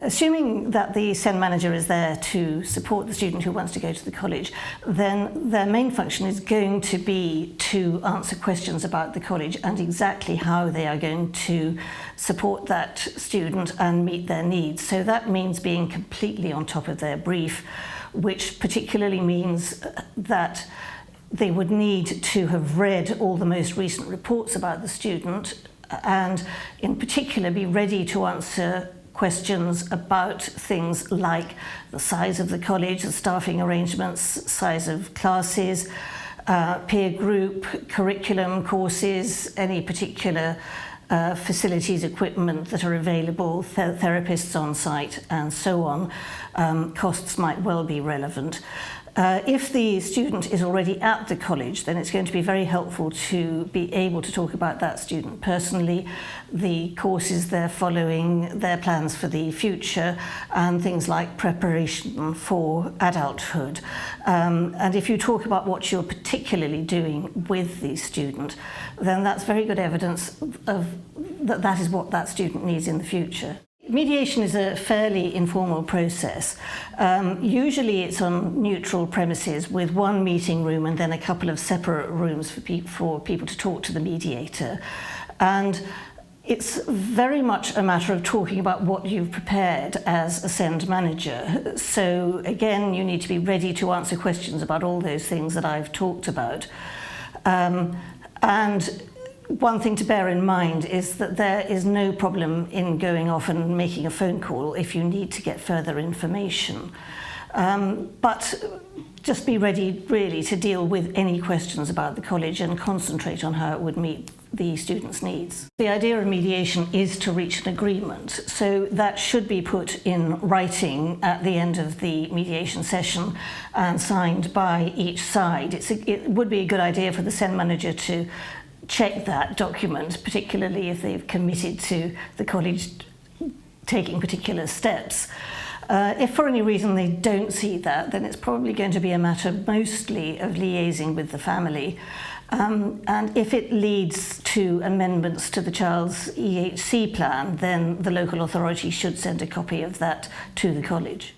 Assuming that the SEND manager is there to support the student who wants to go to the college, then their main function is going to be to answer questions about the college and exactly how they are going to support that student and meet their needs. So that means being completely on top of their brief, which particularly means that they would need to have read all the most recent reports about the student and in particular be ready to answer questions about things like the size of the college, the staffing arrangements, size of classes, peer group, curriculum, courses, any particular facilities, equipment that are available, therapists on site, and so on. Costs might well be relevant. If the student is already at the college, then it's going to be very helpful to be able to talk about that student personally, the courses they're following, their plans for the future, and things like preparation for adulthood. And if you talk about what you're particularly doing with the student, then that's very good evidence of that is what that student needs in the future. Mediation is a fairly informal process. Usually it's on neutral premises with one meeting room and then a couple of separate rooms for people to talk to the mediator. And it's very much a matter of talking about what you've prepared as a SEND manager. So again, you need to be ready to answer questions about all those things that I've talked about. And one thing to bear in mind is that there is no problem in going off and making a phone call if you need to get further information. But just be ready really to deal with any questions about the college and concentrate on how it would meet the students' needs. The idea of mediation is to reach an agreement, so that should be put in writing at the end of the mediation session and signed by each side. It would be a good idea for the SEND manager to check that document, particularly if they've committed to the college taking particular steps. If for any reason they don't see that, then it's probably going to be a matter mostly of liaising with the family. And if it leads to amendments to the child's EHC plan, then the local authority should send a copy of that to the college.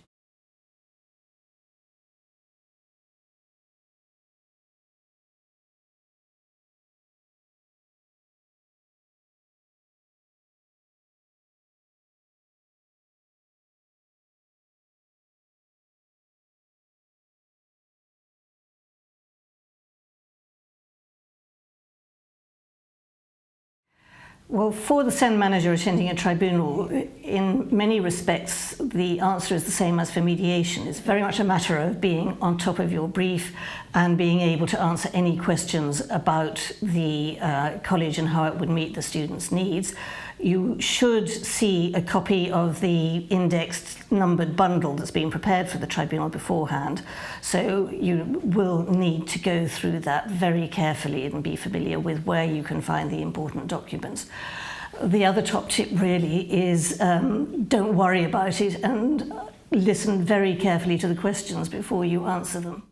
Well, for the SEND manager attending a tribunal, in many respects, the answer is the same as for mediation. It's very much a matter of being on top of your brief and being able to answer any questions about the college and how it would meet the students' needs. You should see a copy of the indexed numbered bundle that's been prepared for the tribunal beforehand. So you will need to go through that very carefully and be familiar with where you can find the important documents. The other top tip really is don't worry about it and listen very carefully to the questions before you answer them.